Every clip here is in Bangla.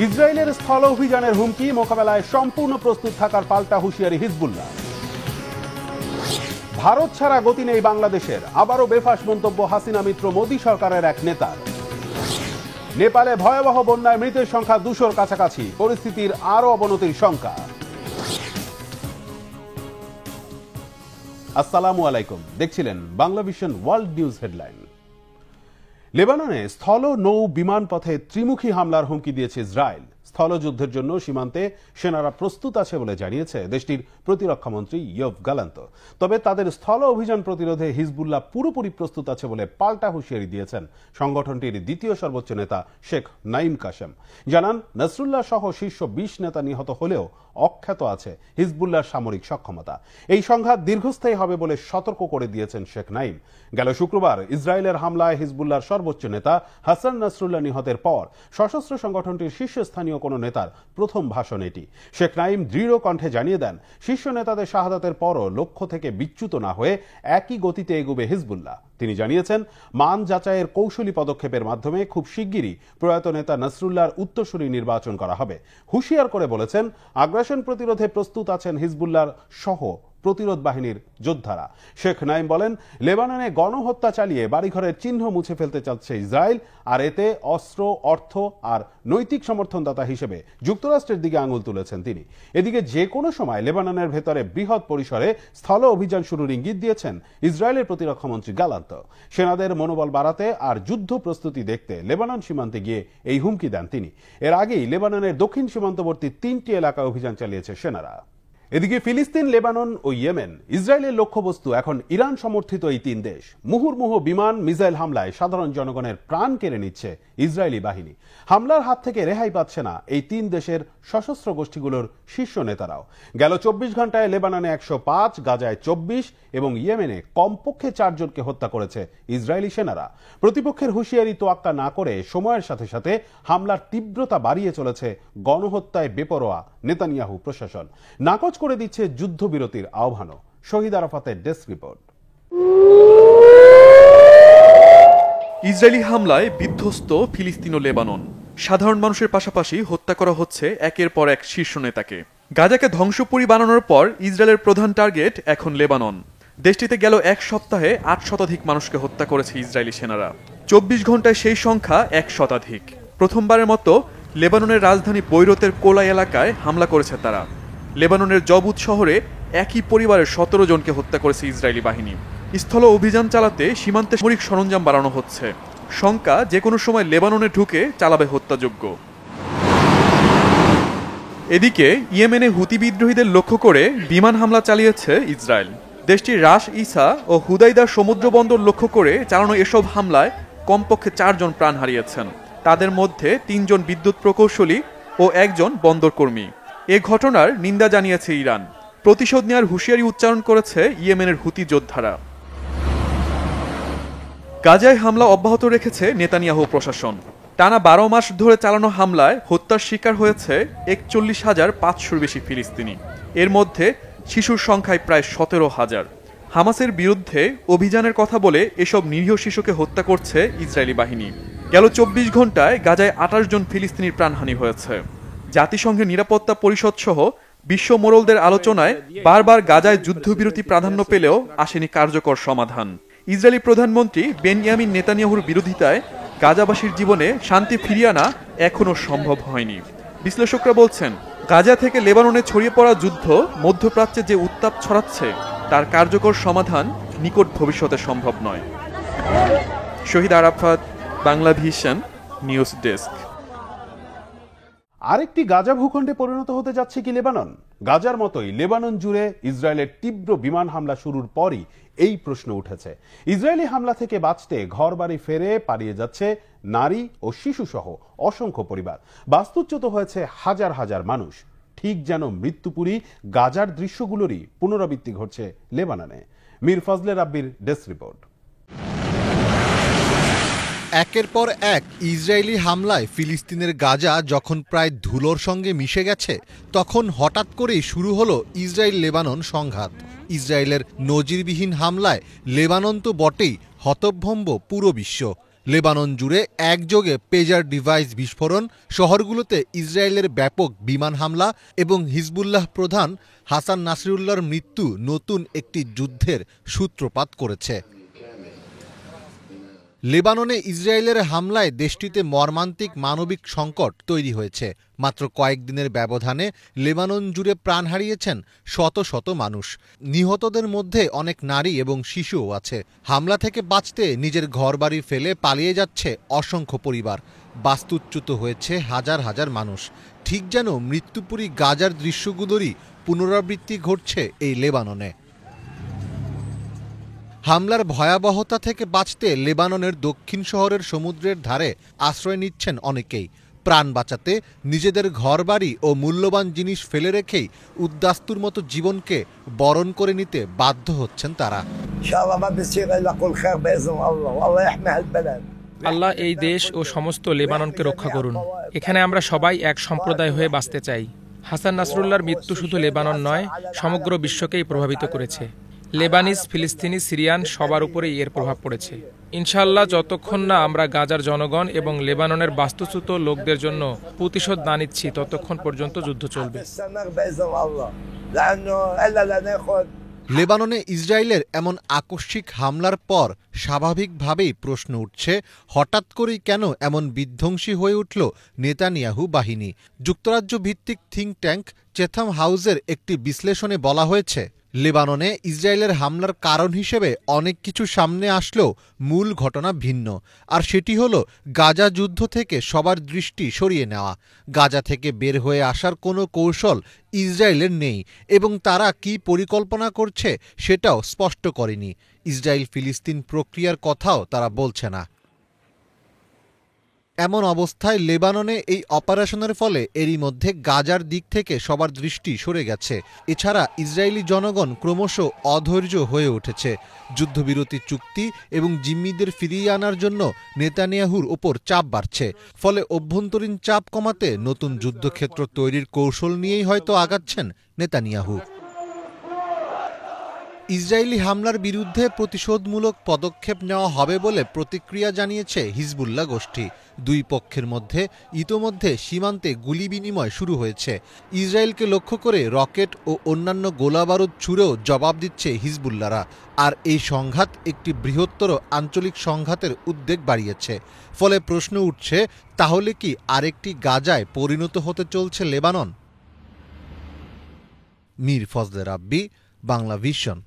ইসরায়েলের স্থল অভিযানের হুমকি মোকাবেলায় সম্পূর্ণ প্রস্তুত থাকার পাল্টা হুঁশিয়ারি হিজবুল্লাহ। ভারত ছাড়া গতি নেই বাংলাদেশের, আবারও বেফাঁস মন্তব্য হাসিনা মিত্র মোদী সরকারের এক নেতার। নেপালে ভয়াবহ বন্যায় মৃতের সংখ্যা 200-র কাছাকাছি, পরিস্থিতির আরও অবনতির শঙ্কা। আসসালামু আলাইকুম, দেখছিলেন Bangla vision world news headline. লেবাননে স্থল নৌ বিমান পথে ত্রিমুখী হামলার হুমকি দিয়েছে ইসরায়েল। স্থলযুদ্ধের জন্য সীমান্তে সেনারা প্রস্তুত আছে বলে জানিয়েছে দেশটির প্রতিরক্ষামন্ত্রী ইয়োভ গালান্ত। তবে তাদের স্থল অভিযান প্রতিরোধে হিজবুল্লাহ পুরোপুরি প্রস্তুত আছে বলে পাল্টা হুঁশিয়ারি দিয়েছেন সংগঠনটির দ্বিতীয় সর্বোচ্চ নেতা শেখ নাঈম কাশেম। জানান, নসরুল্লাহ সহ শীর্ষ 20 নেতা নিহত হলেও অক্ষত আছে হিজবুল্লাহর সামরিক সক্ষমতা। এই সংঘাত দীর্ঘস্থায়ী হবে বলে সতর্ক করে দিয়েছেন শেখ নাঈম। গেল শুক্রবার ইসরায়েলের হামলায় হিজবুল্লাহর সর্বোচ্চ নেতা হাসান নাসরুল্লাহ নিহতের পর সশস্ত্র সংগঠনটির শীর্ষস্থানীয় কোনো নেতার প্রথম ভাষণ এটি। শেখ নাঈম দৃঢ় কণ্ঠে জানিয়ে দেন, শীর্ষ নেতাদের শাহাদাতের পরও লক্ষ্য থেকে বিচ্যুত না হয়ে একই গতিতে এগোবে হিজবুল্লাহ। তিনি জানিয়েছেন, মান যাচাইয়ের কৌশলী পদক্ষেপের মাধ্যমে খুব শিগগিরই প্রয়াত নেতা নাসরুল্লাহর উত্তরসূরি নির্বাচন করা হবে। হুঁশিয়ার করে বলেছেন, আগ্রাসন প্রতিরোধে প্রস্তুত আছেন হিজবুল্লাহর সহ প্রতিরোধ বাহিনীর যোদ্ধারা। শেখ নাঈম বলেন, লেবাননে গণহত্যা চালিয়ে বাড়িঘরের চিহ্ন মুছে ফেলতে চাচ্ছে ইসরায়েল, আর এতে অস্ত্র, অর্থ আর নৈতিক সমর্থনদাতা হিসেবে যুক্তরাষ্ট্রের দিকে আঙুল তুলেছেন তিনি। এদিকে যে কোনো সময় লেবাননের ভেতরে বৃহৎ পরিসরে স্থল অভিযান শুরুর ইঙ্গিত দিয়েছেন ইসরায়েলের প্রতিরক্ষামন্ত্রী গালান্ত। সেনাদের মনোবল বাড়াতে আর যুদ্ধ প্রস্তুতি দেখতে লেবানন সীমান্তে গিয়ে এই হুমকি দেন তিনি। এর আগেই লেবাননের দক্ষিণ সীমান্তবর্তী 3টি এলাকায় অভিযান চালিয়েছে সেনারা। এদিকে ফিলিস্তিন, লেবানন ও ইয়েমেন, ইসরায়েলের লক্ষ্যবস্তু এখন ইরান সমর্থিত এই 3 দেশ। মুহুর্মুহু বিমান মিসাইল হামলায় সাধারণ জনগণের প্রাণ কেড়ে নিচ্ছে ইসরায়েলি বাহিনী। হামলার হাত থেকে রেহাই পাচ্ছে না এই 3 দেশের সশস্ত্র গোষ্ঠীগুলোর শীর্ষ নেতারাও। গেল 24 ঘন্টায় লেবাননে 105, গাজায় 24 এবং ইয়েমেনে কমপক্ষে 4 জনকে হত্যা করেছে ইসরায়েলি সেনারা। প্রতিপক্ষের হুঁশিয়ারি তোয়াক্কা না করে সময়ের সাথে সাথে হামলার তীব্রতা বাড়িয়ে চলেছে গণহত্যায় বেপরোয়া নেতানিয়াহু প্রশাসন। নাকচ করে দিচ্ছে যুদ্ধবিরতির আহ্বানও। শহীদ আরাফাতের ডেস্ক রিপোর্ট। ইসরায়েলি হামলায় বিধ্বস্ত ফিলিস্তিন ও লেবানন। সাধারণ মানুষের পাশাপাশি হত্যা করা হচ্ছে একের পর এক শীর্ষ নেতাকে। গাজাকে ধ্বংসপুরী বানানোর পর ইসরায়েলের প্রধান টার্গেট এখন লেবানন। দেশটিতে গেল 1 সপ্তাহে 8 শতাধিক মানুষকে হত্যা করেছে ইসরায়েলি সেনারা। 24 ঘন্টায় সেই সংখ্যা 1 শতাধিক। প্রথমবারের মতো লেবাননের রাজধানী বৈরুতের কোলাই এলাকায় হামলা করেছে তারা। লেবাননের জবুত শহরে একই পরিবারের 17 জনকে হত্যা করেছে ইসরায়েলি বাহিনী। স্থল অভিযান চালাতে সীমান্তে সামরিক সরঞ্জাম বাড়ানো হচ্ছে। শঙ্কা, যে কোনো সময় লেবাননে ঢুকে চালাবে হত্যাযজ্ঞ। এদিকে ইয়েমেনে হুতি বিদ্রোহীদের লক্ষ্য করে বিমান হামলা চালিয়েছে ইসরায়েল। দেশটির রাস ইসা ও হুদাইদা সমুদ্র বন্দর লক্ষ্য করে চালানো এসব হামলায় কমপক্ষে 4 জন প্রাণ হারিয়েছেন। তাদের মধ্যে 3 জন বিদ্যুৎ প্রকৌশলী ও 1 জন বন্দরকর্মী। এ ঘটনার নিন্দা জানিয়েছে ইরান। প্রতিশোধ নেওয়ার হুঁশিয়ারি উচ্চারণ করেছে ইয়েমেনের হুতি যোদ্ধারা। গাজায় হামলা অব্যাহত রেখেছে নেতানিয়াহু প্রশাসন। টানা 12 মাস ধরে চালানো হামলায় হত্যার শিকার হয়েছে 41,500-র বেশি ফিলিস্তিনি। এর মধ্যে শিশুর সংখ্যায় প্রায় 17,000। হামাসের বিরুদ্ধে অভিযানের কথা বলে এসব নিরীহ শিশুকে হত্যা করছে ইসরায়েলি বাহিনী। গেল 24 ঘন্টায় গাজায় 28 জন ফিলিস্তিনির প্রাণহানি হয়েছে। জাতিসংঘের নিরাপত্তা পরিষদ সহ বিশ্ব মোড়লদের আলোচনায় বারবার গাজায় যুদ্ধবিরতি প্রাধান্য পেলেও আসেনি কার্যকর সমাধান। ইসরায়েলি প্রধানমন্ত্রী বেনয়ামিন নেতানিয়াহুর বিরোধিতায় গাজাবাসীর জীবনে শান্তি ফিরিয়ে আনা এখনও সম্ভব হয়নি। বিশ্লেষকরা বলছেন, গাজা থেকে লেবাননে ছড়িয়ে পড়া যুদ্ধ মধ্যপ্রাচ্যে যে উত্তাপ ছড়াচ্ছে তার কার্যকর সমাধান নিকট ভবিষ্যতে সম্ভব নয়। Shahid Arafat, Bangla Vision news desk. আরেকটি গাজা ভূখণ্ডে পরিণত হতে যাচ্ছে কি লেবানন? গাজার মতোই লেবানন জুড়ে ইসরায়েলের তীব্র বিমান হামলা শুরুর পরই এই প্রশ্ন উঠেছে। ইসরায়েলি হামলা থেকে বাঁচতে ঘরবাড়ি ফেরে পালিয়ে যাচ্ছে নারী ও শিশু সহ অসংখ্য পরিবার। বাস্তুচ্যুত হয়েছে হাজার হাজার মানুষ। ঠিক যেন মৃত্যুপুরী গাজার দৃশ্যগুলোরই পুনরাবৃত্তি ঘটছে লেবাননে। মীর ফজলে রাব্বির ডেস্ক রিপোর্ট। একের পর এক ইসরায়েলি হামলায় ফিলিস্তিনের গাজা যখন প্রায় ধুলোর সঙ্গে মিশে গেছে, তখন হঠাৎ করেই শুরু হলো ইসরায়েল লেবানন সংঘাত। ইসরায়েলের নজিরবিহীন হামলায় লেবানন তো বটেই, হতভম্ব পুরো বিশ্ব। লেবানন জুড়ে একযোগে পেজার ডিভাইস বিস্ফোরণ, শহরগুলোতে ইসরায়েলের ব্যাপক বিমান হামলা এবং হিজবুল্লাহ প্রধান হাসান নাসরুল্লাহর মৃত্যু নতুন একটি যুদ্ধের সূত্রপাত করেছে। লেবাননে ইসরায়েলের হামলায় দেশটিতে মর্মান্তিক মানবিক সংকট তৈরি হয়েছে। মাত্র কয়েকদিনের ব্যবধানে লেবানন জুড়ে প্রাণ হারিয়েছেন শত শত মানুষ। নিহতদের মধ্যে অনেক নারী এবং শিশুও আছে। হামলা থেকে বাঁচতে নিজের ঘরবাড়ি ফেলে পালিয়ে যাচ্ছে অসংখ্য পরিবার। বাস্তুচ্যুত হয়েছে হাজার হাজার মানুষ। ঠিক যেন মৃত্যুপুরী গাজার দৃশ্যগুলোরই পুনরাবৃত্তি ঘটছে এই লেবাননে। হামলার ভয়াবহতা থেকে বাঁচতে লেবাননের দক্ষিণ শহরের সমুদ্রের ধারে আশ্রয় নিচ্ছেন অনেকেই। প্রাণ বাঁচাতে নিজেদের ঘরবাড়ি ও মূল্যবান জিনিস ফেলে রেখেই উদ্বাস্তুর মতো জীবনকে বরণ করে নিতে বাধ্য হচ্ছেন তারা। আল্লাহ এই দেশ ও সমস্ত লেবাননকে রক্ষা করুন। এখানে আমরা সবাই এক সম্প্রদায় হয়ে বাঁচতে চাই। হাসান নাসরুল্লাহর মৃত্যু শুধু লেবানন নয়, সমগ্র বিশ্বকেই প্রভাবিত করেছে। লেবানিজ, ফিলিস্তিনি, সিরিয়ান সবার উপরেই এর প্রভাব পড়েছে। ইনশাআল্লাহ যতক্ষণ না আমরা গাজার জনগণ এবং লেবাননের বাস্তুচ্যুত লোকদের জন্য প্রতিশোধ না নিচ্ছি, ততক্ষণ পর্যন্ত যুদ্ধ চলবে। লেবাননে ইসরায়েলের এমন আকস্মিক হামলার পর স্বাভাবিকভাবেই প্রশ্ন উঠছে, হঠাৎ করেই কেন এমন বিধ্বংসী হয়ে উঠল নেতানিয়াহু বাহিনী? যুক্তরাজ্য ভিত্তিক থিঙ্ক ট্যাঙ্ক চেথাম হাউসের একটি বিশ্লেষণে বলা হয়েছে, লেবাননে ইসরায়েলের হামলার কারণ হিসেবে অনেক কিছু সামনে আসলেও মূল ঘটনা ভিন্ন। আর সেটি হলো গাজা যুদ্ধ থেকে সবার দৃষ্টি সরিয়ে নেওয়া। গাজা থেকে বের হয়ে আসার কোনো কৌশল ইসরায়েলের নেই এবং তারা কী পরিকল্পনা করছে সেটাও স্পষ্ট করেনি। ইসরায়েল ফিলিস্তিন প্রক্রিয়ার কথাও তারা বলছে না। এমন অবস্থায় লেবাননে এই অপারেশনের ফলে এরই মধ্যে গাজার দিক থেকে সবার দৃষ্টি সরে গেছে। এছাড়া ইসরায়েলি জনগণ ক্রমশ অধৈর্য হয়ে উঠেছে। যুদ্ধবিরতি চুক্তি এবং জিম্মিদের ফিরিয়ে আনার জন্য নেতানিয়াহুর ওপর চাপ বাড়ছে। ফলে অভ্যন্তরীণ চাপ কমাতে নতুন যুদ্ধক্ষেত্র তৈরির কৌশল নিয়েই হয়তো আগাচ্ছেন নেতানিয়াহু। ইসরায়েলি হামলার বিরুদ্ধে প্রতিশোধমূলক পদক্ষেপ নেওয়া হবে বলে প্রতিক্রিয়া জানিয়েছে হিজবুল্লাহ গোষ্ঠী। দুই পক্ষের মধ্যে ইতোমধ্যে সীমান্তে গুলি বিনিময় শুরু হয়েছে। ইসরায়েলকে লক্ষ্য করে রকেট ও অন্যান্য গোলাবারুদ ছুড়েও জবাব দিচ্ছে হিজবুল্লাহরা। আর এই সংঘাত একটি বৃহত্তর আঞ্চলিক সংঘাতের উদ্বেগ বাড়িয়েছে। ফলে প্রশ্ন উঠছে, তাহলে কি আরেকটি গাজায় পরিণত হতে চলছে লেবানন? মীর ফজলে রাব্বি, বাংলা ভিশন।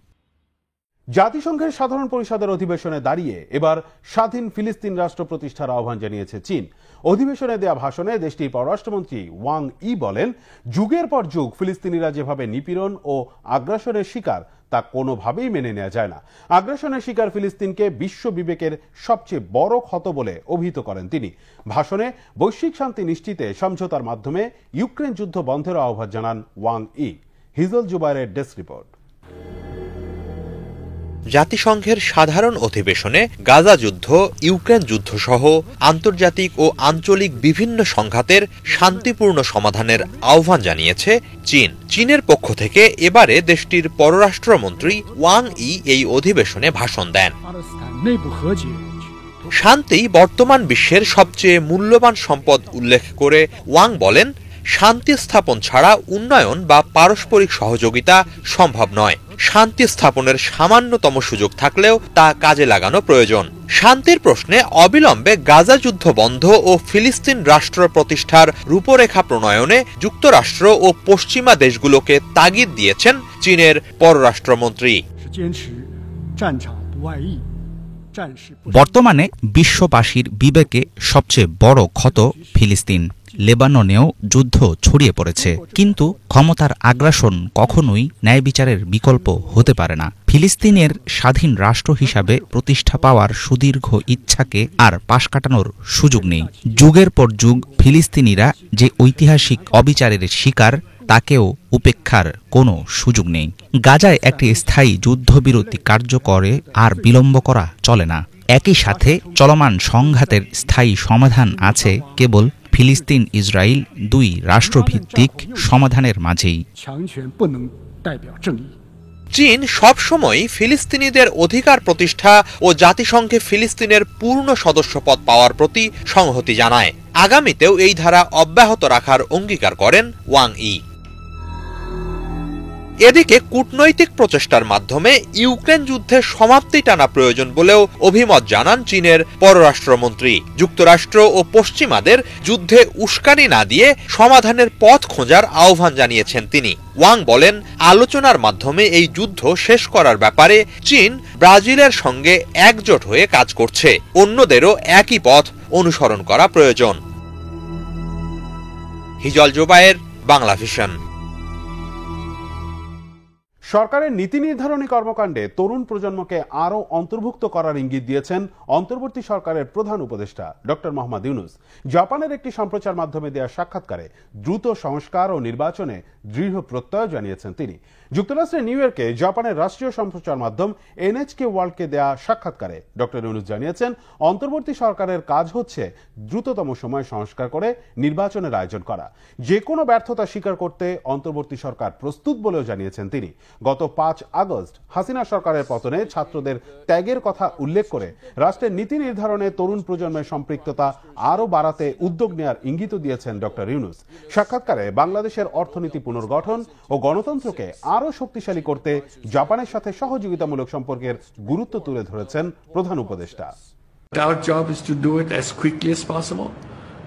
জাতিসংঘের সাধারণ পরিষদের অধিবেশনে দাঁড়িয়ে এবার স্বাধীন ফিলিস্তিন রাষ্ট্র প্রতিষ্ঠার আহ্বান জানিয়েছে চীন। অধিবেশনে দেয়া ভাষণে দেশটির পররাষ্ট্রমন্ত্রী ওয়াং ই বলেন, যুগের পর যুগ ফিলিস্তিনিরা যেভাবে নিপীড়ন ও আগ্রাসনের শিকার তা কোনোভাবেই মেনে নেওয়া যায় না। আগ্রাসনের শিকার ফিলিস্তিনকে বিশ্ব বিবেকের সবচেয়ে বড় ক্ষত বলে অভিহিত করেন তিনি। ভাষণে বৈশ্বিক শান্তি নিশ্চিতে সমঝোতার মাধ্যমে ইউক্রেন যুদ্ধ বন্ধের আহ্বান জানান ওয়াং ই। হিজল জুবাইরের ডেস্ক রিপোর্ট। জাতিসংঘের সাধারণ অধিবেশনে গাজা যুদ্ধ, ইউক্রেন যুদ্ধ সহ আন্তর্জাতিক ও আঞ্চলিক বিভিন্ন সংঘাতের শান্তিপূর্ণ সমাধানের আহ্বান জানিয়েছে চীন। চীনের পক্ষ থেকে এবারে দেশটির পররাষ্ট্রমন্ত্রী ওয়াং ই এই অধিবেশনে ভাষণ দেন। শান্তি বর্তমান বিশ্বের সবচেয়ে মূল্যবান সম্পদ উল্লেখ করে ওয়াং বলেন, শান্তি স্থাপন ছাড়া উন্নয়ন বা পারস্পরিক সহযোগিতা সম্ভব নয়। শান্তি স্থাপনের সামান্যতম সুযোগ থাকলেও তা কাজে লাগানো প্রয়োজন। শান্তির প্রশ্নে অবিলম্বে গাজা যুদ্ধ বন্ধ ও ফিলিস্তিন রাষ্ট্র প্রতিষ্ঠার রূপরেখা প্রণয়নে যুক্তরাষ্ট্র ও পশ্চিমা দেশগুলোকে তাগিদ দিয়েছেন চীনের পররাষ্ট্রমন্ত্রী। বর্তমানে বিশ্ববাসীর বিবেকে সবচেয়ে বড় ক্ষত ফিলিস্তিন। লেবাননেও যুদ্ধ ছড়িয়ে পড়েছে, কিন্তু ক্ষমতার আগ্রাসন কখনোই ন্যায় বিচারের বিকল্প হতে পারে না। ফিলিস্তিনের স্বাধীন রাষ্ট্র হিসাবে প্রতিষ্ঠা পাওয়ার সুদীর্ঘ ইচ্ছাকে আর পাশ কাটানোর সুযোগ নেই। যুগের পর যুগ ফিলিস্তিনিরা যে ঐতিহাসিক অবিচারের শিকার, তাকেও উপেক্ষার কোনো সুযোগ নেই। গাজায় একটি স্থায়ী যুদ্ধবিরতি কার্যকরে আর বিলম্ব করা চলে না। একই সাথে চলমান সংঘাতের স্থায়ী সমাধান আছে কেবল ফিলিস্তিন ইসরায়েল দুই রাষ্ট্রভিত্তিক সমাধানের মাঝেই। চীন সবসময়ই ফিলিস্তিনিদের অধিকার প্রতিষ্ঠা ও জাতিসংঘে ফিলিস্তিনের পূর্ণ সদস্যপদ পাওয়ার প্রতি সংহতি জানায়। আগামীতেও এই ধারা অব্যাহত রাখার অঙ্গীকার করেন ওয়াং ই। এদিকে কূটনৈতিক প্রচেষ্টার মাধ্যমে ইউক্রেন যুদ্ধের সমাপ্তি টানা প্রয়োজন বলেও অভিমত জানান চীনের পররাষ্ট্রমন্ত্রী। যুক্তরাষ্ট্র ও পশ্চিমাদের যুদ্ধে উস্কানি না দিয়ে সমাধানের পথ খোঁজার আহ্বান জানিয়েছেন তিনি। ওয়াং বলেন, আলোচনার মাধ্যমে এই যুদ্ধ শেষ করার ব্যাপারে চীন ব্রাজিলের সঙ্গে একজোট হয়ে কাজ করছে। অন্যদেরও একই পথ অনুসরণ করা প্রয়োজন। হিজল জোবায়ের, বাংলা ভিশন। সরকারের নীতি নির্ধারণী কর্মকাণ্ডে তরুণ প্রজন্মকে আরও অন্তর্ভুক্ত করার ইঙ্গিত দিয়েছেন অন্তর্বর্তী সরকারের প্রধান উপদেষ্টা ডক্টর মোহাম্মদ ইউনূস। জাপানের একটি সম্প্রচার মাধ্যমে দেয়া সাক্ষাৎকারে দ্রুত সংস্কার ও নির্বাচনে দৃঢ় প্রত্যয় জানিয়েছেন তিনি। যুক্তরাষ্ট্রের নিউ ইয়র্কে জাপানের রাষ্ট্রীয় সম্প্রচার মাধ্যম NHK ওয়ার্ল্ডকে দেয়া সাক্ষাৎকারে ডক্টর ইউনূস জানিয়েছেন, অন্তর্বর্তী সরকারের কাজ হচ্ছে দ্রুততম সময়ে সংস্কার করে নির্বাচনের আয়োজন করা। যে কোনো ব্যর্থতা স্বীকার করতে অন্তর্বর্তী সরকার প্রস্তুত বলেও জানিয়েছেন তিনি। গত 5 আগস্ট হাসিনা সরকারের পতনে ছাত্রদের ত্যাগের কথা উল্লেখ করে রাষ্ট্রের নীতি নির্ধারণে তরুণ প্রজন্মের সম্পৃক্ততা আরও বাড়াতে উদ্যোগ নেওয়ার ইঙ্গিত দিয়েছেন ডক্টর ইউনূস। সাক্ষাৎকারে বাংলাদেশের অর্থনীতি পুনর্গঠন ও গণতন্ত্রকে আরও শক্তিশালী করতে জাপানের সাথে সহযোগিতামূলক সম্পর্কের গুরুত্ব তুলে ধরেছেন প্রধান উপদেষ্টা। Our job is to do it as quickly as possible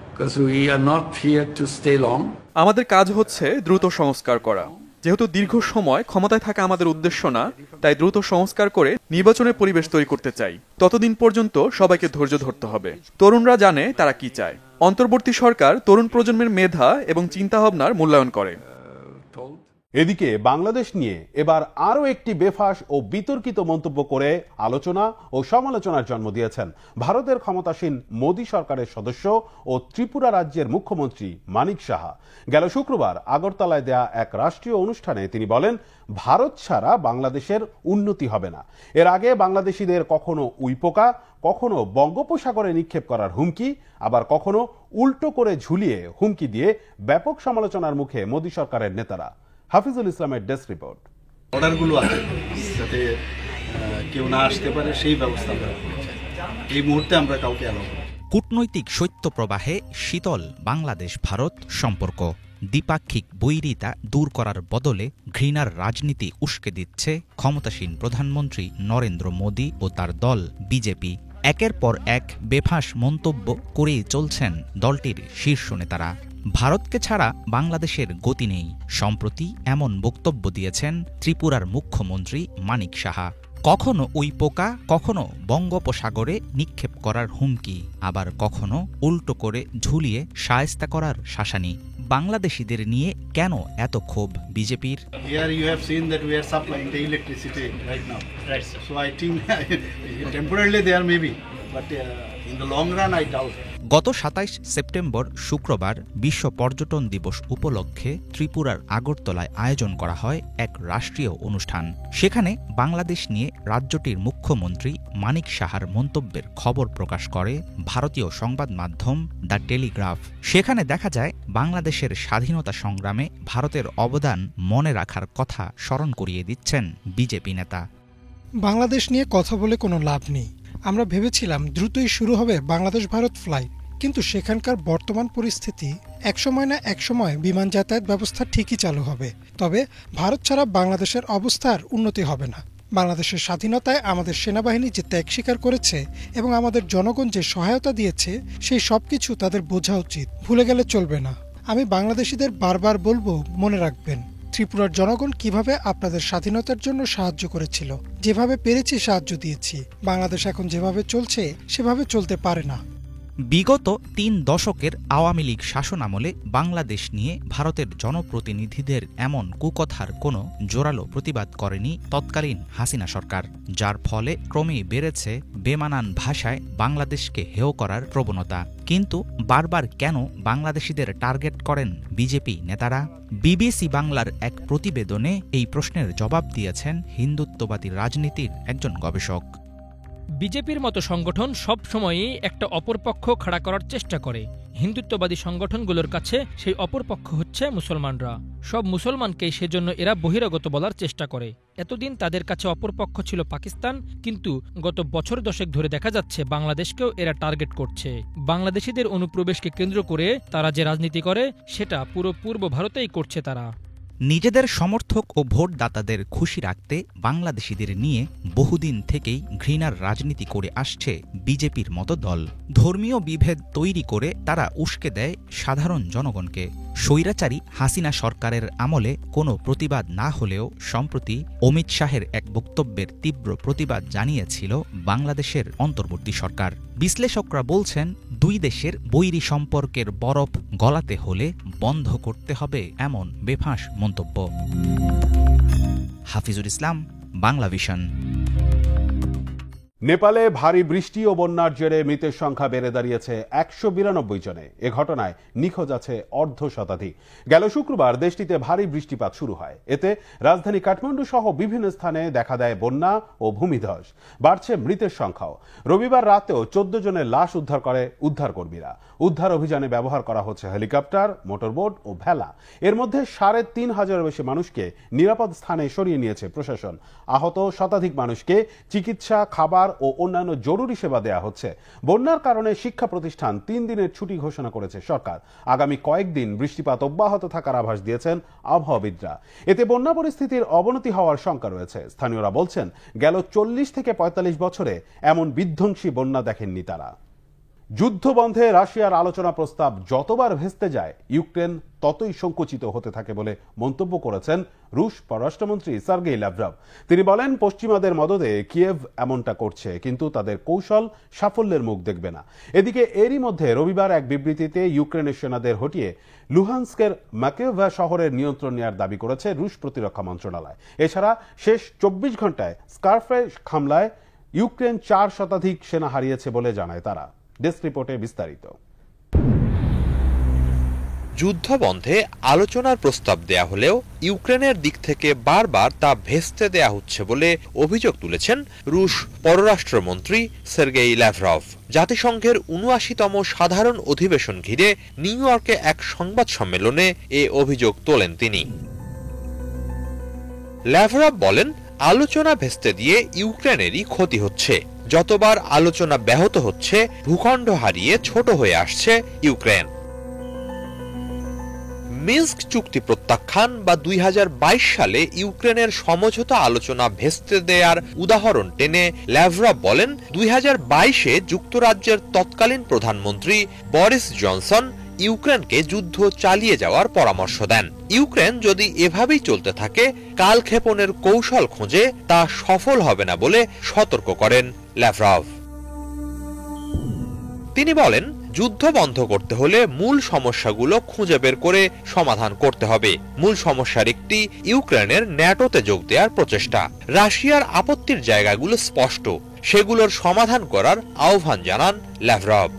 because we are not here to stay long. আমাদের কাজ হচ্ছে দ্রুত সংস্কার করা। যেহেতু দীর্ঘ সময় ক্ষমতায় থাকা আমাদের উদ্দেশ্য না, তাই দ্রুত সংস্কার করে নির্বাচনের পরিবেশ তৈরি করতে চাই। ততদিন পর্যন্ত সবাইকে ধৈর্য ধরতে হবে। তরুণরা জানে তারা কি চায়। অন্তর্বর্তী সরকার তরুণ প্রজন্মের মেধা এবং চিন্তাভাবনার মূল্যায়ন করে। এদিকে বাংলাদেশ নিয়ে এবার আরও একটি বেফাঁস ও বিতর্কিত মন্তব্য করে আলোচনা ও সমালোচনার জন্ম দিয়েছেন ভারতের ক্ষমতাসীন মোদী সরকারের সদস্য ও ত্রিপুরা রাজ্যের মুখ্যমন্ত্রী মানিক সাহা। গেল শুক্রবার আগরতলায় দেয়া এক রাষ্ট্রীয় অনুষ্ঠানে তিনি বলেন, ভারত ছাড়া বাংলাদেশের উন্নতি হবে না। এর আগে বাংলাদেশিদের কখনো উইপোকা, কখনো বঙ্গোপসাগরে নিক্ষেপ করার হুমকি, আবার কখনো উল্টো করে ঝুলিয়ে হুমকি দিয়ে ব্যাপক সমালোচনার মুখে মোদী সরকারের নেতারা। হাফিজুল ইসলামের ডেস্ক রিপোর্ট। অর্ডারগুলো আছে যাতে কেউ না আসতে পারে সেই ব্যবস্থা আমরা করেছি। এই মুহূর্তে আমরা কাউকে অ্যালাউ করি। কূটনৈতিক শৈত্যপ্রবাহে শীতল বাংলাদেশ ভারত সম্পর্ক। দ্বিপাক্ষিক বৈরিতা দূর করার বদলে ঘৃণার রাজনীতি উস্কে দিচ্ছে ক্ষমতাসীন প্রধানমন্ত্রী নরেন্দ্র মোদী ও তার দল বিজেপি। একের পর এক বেফাঁস মন্তব্য করেই চলছেন দলটির শীর্ষ নেতারা। ভারতকে ছাড়া বাংলাদেশের গতি নেই। সম্প্রতি এমন বক্তব্য দিয়েছেন ত্রিপুরার মুখ্যমন্ত্রী মানিক সাহা। কখনো উইপোকা, কখনো বঙ্গোপসাগরে নিক্ষেপ করার হুমকি, আবার কখনো উল্টো করে ঝুলিয়ে শায়েস্তা করার শাসানি। বাংলাদেশিদের নিয়ে কেন এত ক্ষোভ বিজেপির? Here you have seen that we are supplying the electricity right now. Right. So I think temporarily there may be, but in the long run I doubt. গত 27 সেপ্টেম্বর শুক্রবার বিশ্ব পর্যটন দিবস উপলক্ষে ত্রিপুরার আগরতলায় আয়োজন করা হয় এক রাষ্ট্রীয় অনুষ্ঠান। সেখানে বাংলাদেশ নিয়ে রাজ্যটির মুখ্যমন্ত্রী মানিক সাহার মন্তব্যের খবর প্রকাশ করে ভারতীয় সংবাদ মাধ্যম দ্য টেলিগ্রাফ। সেখানে দেখা যায় বাংলাদেশের স্বাধীনতা সংগ্রামে ভারতের অবদান মনে রাখার কথা স্মরণ করিয়ে দিচ্ছেন বিজেপি নেতা। বাংলাদেশ নিয়ে কথা বলে কোনো লাভ নেই। আমরা ভেবেছিলাম দ্রুতই শুরু হবে বাংলাদেশ ভারত ফ্লাইট, কিন্তু সেখানকার বর্তমান পরিস্থিতি একসময় না একসময় বিমান যাতায়াত ব্যবস্থা ঠিকই চালু হবে, তবে ভারত ছাড়া বাংলাদেশের অবস্থার উন্নতি হবে না। বাংলাদেশের স্বাধীনতায় আমাদের সেনাবাহিনী যে ত্যাগ স্বীকার করেছে এবং আমাদের জনগণ যে সহায়তা দিয়েছে, সেই সব কিছু তাদের বোঝা উচিত, ভুলে গেলে চলবে না। আমি বাংলাদেশিদের বারবার বলবো, মনে রাখবেন ত্রিপুরার জনগণ কিভাবে আপনাদের স্বাধীনতার জন্য সাহায্য করেছিল। যেভাবে পেরেছি সাহায্য দিয়েছি। বাংলাদেশ এখন যেভাবে চলছে সেভাবে চলতে পারে না। বিগত 3 দশকের আওয়ামী লীগ শাসনামলে বাংলাদেশ নিয়ে ভারতের জনপ্রতিনিধিদের এমন কুকথার কোনো জোরালো প্রতিবাদ করেনি তৎকালীন হাসিনা সরকার, যার ফলে ক্রমেই বেড়েছে বেমানান ভাষায় বাংলাদেশকে হেয় করার প্রবণতা। কিন্তু বারবার কেন বাংলাদেশিদের টার্গেট করেন বিজেপি নেতারা? বিবিসি বাংলার এক প্রতিবেদনে এই প্রশ্নের জবাব দিয়েছেন হিন্দুত্ববাদী রাজনীতির একজন গবেষক। বিজেপির মতো সংগঠন সব সময়ই একটা অপরপক্ষ খাড়া করার চেষ্টা করে। হিন্দুত্ববাদী সংগঠনগুলোর কাছে সেই অপরপক্ষ হচ্ছে মুসলমানরা। সব মুসলমানকেই সেজন্য এরা বহিরাগত বলার চেষ্টা করে। এতদিন তাদের কাছে অপরপক্ষ ছিল পাকিস্তান, কিন্তু গত বছর দশেক ধরে দেখা যাচ্ছে বাংলাদেশকেও এরা টার্গেট করছে। বাংলাদেশিদের অনুপ্রবেশকে কেন্দ্র করে তারা যে রাজনীতি করে সেটা পুরো পূর্ব ভারতেই করছে তারা। নিজেদের সমর্থক ও ভোটদাতাদের খুশি রাখতে বাংলাদেশিদের নিয়ে বহুদিন থেকেই ঘৃণার রাজনীতি করে আসছে বিজেপির মতো দল। ধর্মীয় বিভেদ তৈরি করে তারা উস্কে দেয় সাধারণ জনগণকে। স্বৈরাচারী হাসিনা সরকারের আমলে কোনো প্রতিবাদ না হলেও সম্প্রতি অমিত শাহের এক বক্তব্যের তীব্র প্রতিবাদ জানিয়েছিল বাংলাদেশের অন্তর্বর্তী সরকার। বিশ্লেষকরা বলছেন, দুই দেশের বৈরী সম্পর্কের বরফ গলাতে হলে বন্ধ করতে হবে এমন বেফাঁস মন্তব্য। হাফিজুল ইসলাম, বাংলা ভিশন। নেপালে ভারী বৃষ্টি ও বন্যার জেরে মৃতের সংখ্যা বেড়ে দাঁড়িয়েছে ১৯২ জনে। এ ঘটনায় নিখোঁজ আছে অর্ধ শতাধিক। গেল শুক্রবার দেশটিতে ভারী বৃষ্টিপাত শুরু হয়। এতে রাজধানী কাঠমান্ডু সহ বিভিন্ন স্থানে দেখা দেয় বন্যা ও ভূমিধস। বাড়ছে মৃতের সংখ্যাও। রবিবার রাতেও ১৪ জনের লাশ উদ্ধার করে উদ্ধারকর্মীরা। উদ্ধার অভিযানে ব্যবহার করা হচ্ছে হেলিকপ্টার, মোটরবোট ও ভেলা। এর মধ্যে ৩৫০০ বেশি মানুষকে নিরাপদ স্থানে সরিয়ে নিয়েছে প্রশাসন। আহত শতাধিক মানুষকে চিকিৎসা, খাবার ও অন্যান্য জরুরি সেবা দেয়া হচ্ছে। বন্যার কারণে শিক্ষা প্রতিষ্ঠান ৩ দিনের ছুটি ঘোষণা করেছে সরকার। আগামী কয়েকদিন বৃষ্টিপাত অব্যাহত থাকার আভাস দিয়েছেন আবহাওয়াবিদরা। এতে বন্যা পরিস্থিতির অবনতি হওয়ার শঙ্কা রয়েছে। স্থানীয়রা বলছেন, গেল ৪০ থেকে ৪৫ বছরে এমন বিধ্বংসী বন্যা দেখেননি তারা। যুদ্ধবন্ধে রাশিয়ার আলোচনা প্রস্তাব যতবার ভেস্তে যায়, ইউক্রেন ততই সংকুচিত হতে থাকে বলে মন্তব্য করেছেন রুশ পররাষ্ট্রমন্ত্রী সার্গেই ল্যাভরভ। তিনি বলেন, পশ্চিমাদের মদদে কিয়েভ এমনটা করছে, কিন্তু তাদের কৌশল সাফল্যের মুখ দেখবে না। এদিকে এরই মধ্যে রবিবার এক বিবৃতিতে ইউক্রেনের সেনাদের হটিয়ে লুহান্স্কের মাকিয়েভকা শহরের নিয়ন্ত্রণ নেওয়ার দাবি করেছে রুশ প্রতিরক্ষা মন্ত্রণালয়। এছাড়া শেষ ২৪ ঘন্টায় স্কারফে হামলায় ইউক্রেন ৪ শতাধিক সেনা হারিয়েছে বলে জানায় তারা। ডেস্ক রিপোর্টে বিস্তারিত। যুদ্ধবন্ধে আলোচনার প্রস্তাব দেয়া হলেও ইউক্রেনের দিক থেকে বারবার তা ভেস্তে দেয়া হচ্ছে বলে অভিযোগ তুলেছেন রুশ পররাষ্ট্রমন্ত্রী সার্গেই ল্যাভরভ। জাতিসংঘের ৭৯তম সাধারণ অধিবেশন ঘিরে নিউ ইয়র্কে এক সংবাদ সম্মেলনে এ অভিযোগ তোলেন তিনি। ল্যাভরভ বলেন, আলোচনা ভেস্তে দিয়ে ইউক্রেনেরই ক্ষতি হচ্ছে। যতবার আলোচনা ব্যাহত হচ্ছে, ভূখণ্ড হারিয়ে ছোট হয়ে আসছে ইউক্রেন। মিন্স্ক চুক্তি প্রত্যাখ্যান বা ২০২২ সালে ইউক্রেনের সমঝোতা আলোচনা ভেস্তে দেয়ার উদাহরণ টেনে ল্যাভরভ বলেন, ২০২২-এ যুক্তরাজ্যের তৎকালীন প্রধানমন্ত্রী বরিস জনসন ইউক্রেনকে যুদ্ধ চালিয়ে যাওয়ার পরামর্শ দেন। ইউক্রেন যদি এভাবেই চলতে থাকে, কালক্ষেপণের কৌশল খুঁজে তা সফল হবে না বলে সতর্ক করেন ল্যাভরভ। তিনি বলেন, যুদ্ধ বন্ধ করতে হলে মূল সমস্যাগুলো খুঁজে বের করে সমাধান করতে হবে। মূল সমস্যার একটি ইউক্রেনের ন্যাটোতে যোগ দেওয়ার প্রচেষ্টা। রাশিয়ার আপত্তির জায়গাগুলো স্পষ্ট, সেগুলোর সমাধান করার আহ্বান জানান ল্যাভরভ।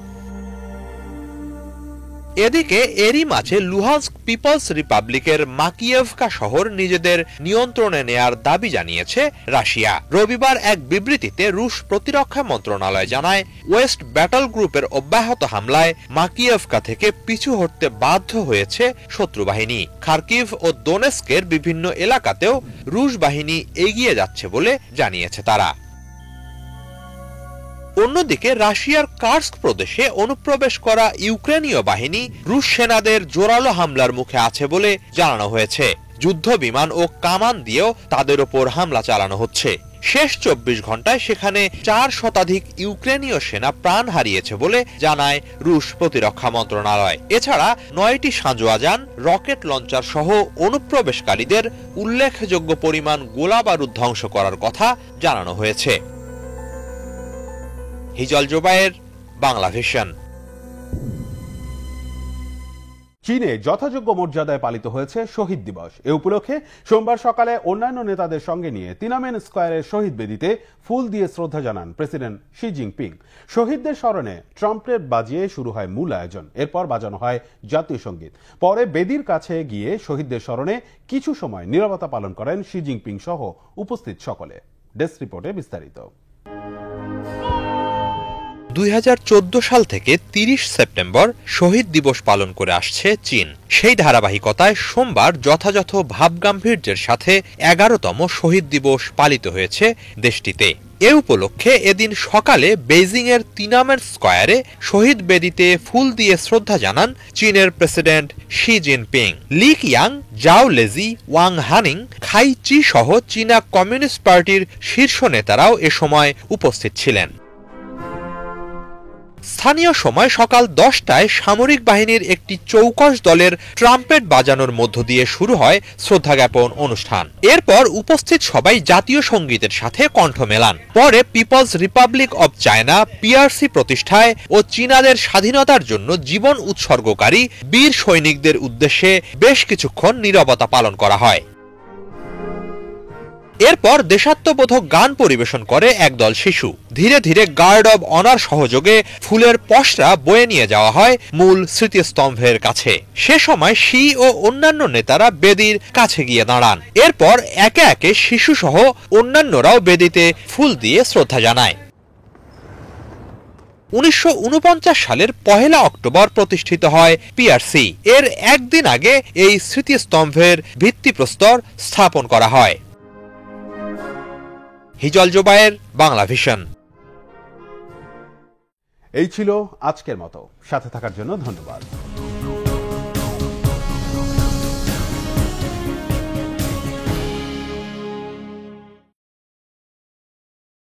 এদিকে এরই মাঝে লুহান্স্ক পিপলস রিপাবলিকের মাকিয়েভকা শহর নিজেদের নিয়ন্ত্রণে নেয়ার দাবি জানিয়েছে রাশিয়া। রবিবার এক বিবৃতিতে রুশ প্রতিরক্ষা মন্ত্রণালয় জানায়, ওয়েস্ট ব্যাটল গ্রুপের অব্যাহত হামলায় মাকিয়েভকা থেকে পিছু হটতে বাধ্য হয়েছে শত্রু বাহিনী। খার্কিভ ও দোনেস্কের বিভিন্ন এলাকাতেও রুশ বাহিনী এগিয়ে যাচ্ছে বলে জানিয়েছে তারা। অন্যদিকে রাশিয়ার কার্স্ক প্রদেশে অনুপ্রবেশ করা ইউক্রেনীয় বাহিনী রুশ সেনাদের জোরালো হামলার মুখে আছে বলে জানানো হয়েছে। যুদ্ধ বিমান ও কামান দিয়েও তাদের ওপর হামলা চালানো হচ্ছে। শেষ ২৪ ঘন্টায় সেখানে ৪ শতাধিক ইউক্রেনীয় সেনা প্রাণ হারিয়েছে বলে জানায় রুশ প্রতিরক্ষা মন্ত্রণালয়। এছাড়া ৯টি সাঁজোয়া যান, রকেট লঞ্চার সহ অনুপ্রবেশকারীদের উল্লেখযোগ্য পরিমাণ গোলাবারুদ ধ্বংস করার কথা জানানো হয়েছে। হিজল জোবায়ের, বাংলা ভিশন। চীনে যথাযোগ্য মর্যাদায় পালিত হয়েছে শহীদ দিবস। এ উপলক্ষে সোমবার সকালে অন্যান্য নেতাদের সঙ্গে নিয়ে তিনামেন স্কয়ারের শহীদ বেদিতে ফুল দিয়ে শ্রদ্ধা জানান প্রেসিডেন্ট শি জিনপিং। শহীদদের স্মরণে ট্রাম্পেট বাজিয়ে শুরু হয় মূল আয়োজন। এরপর বাজানো হয় জাতীয় সঙ্গীত। পরে বেদির কাছে গিয়ে শহীদদের স্মরণে কিছু সময় নীরবতা পালন করেন শি জিনপিং সহ উপস্থিত সকলে। ডেস্ক রিপোর্টে বিস্তারিত। 2014 সাল থেকে 30 সেপ্টেম্বর শহীদ দিবস পালন করে আসছে চীন। সেই ধারাবাহিকতায় সোমবার যথাযথ ভাবগাম্ভীর্যের সাথে 11তম শহীদ দিবস পালিত হয়েছে দেশটিতে। এ উপলক্ষে এদিন সকালে বেইজিংয়ের তিনামেন স্কয়ারে শহীদ বেদিতে ফুল দিয়ে শ্রদ্ধা জানান চীনের প্রেসিডেন্ট শি জিনপিং। লি কিয়াং, জাও লেজি, ওয়াং হানিং, খাই চি সহ চীনা কমিউনিস্ট পার্টির শীর্ষ নেতারাও এ সময় উপস্থিত ছিলেন। স্থানীয় সময় সকাল 10টায় সামরিক বাহিনীর একটি চৌকস দলের ট্রাম্পেট বাজানোর মধ্য দিয়ে শুরু হয় শ্রদ্ধা জ্ঞাপন অনুষ্ঠান। এরপর উপস্থিত সবাই জাতীয় সঙ্গীতের সাথে কণ্ঠ মেলান। পরে People's Republic of China PRC প্রতিষ্ঠায় ও চীনাদের স্বাধীনতার জন্য জীবন উৎসর্গকারী বীর সৈনিকদের উদ্দেশ্যে বেশ কিছুক্ষণ নীরবতা পালন করা হয়। এরপর দেশাত্মবোধক গান পরিবেশন করে একদল শিশু। ধীরে ধীরে গার্ড অব অনার সহযোগে ফুলের পসরা বয়ে নিয়ে যাওয়া হয় মূল স্মৃতিস্তম্ভের কাছে। সে সময় শি ও অন্যান্য নেতারা বেদির কাছে গিয়ে দাঁড়ান। এরপর একে একে শিশু সহ অন্যান্যরাও বেদিতে ফুল দিয়ে শ্রদ্ধা জানায়। 1949 সালের 1 অক্টোবর প্রতিষ্ঠিত হয় পিআরসি। এর একদিন আগে এই স্মৃতিস্তম্ভের ভিত্তিপ্রস্তর স্থাপন করা হয়। হিজল জোবায়ের, বাংলা ভিশন। এই ছিল আজকের মতো। সাথে থাকার জন্য ধন্যবাদ।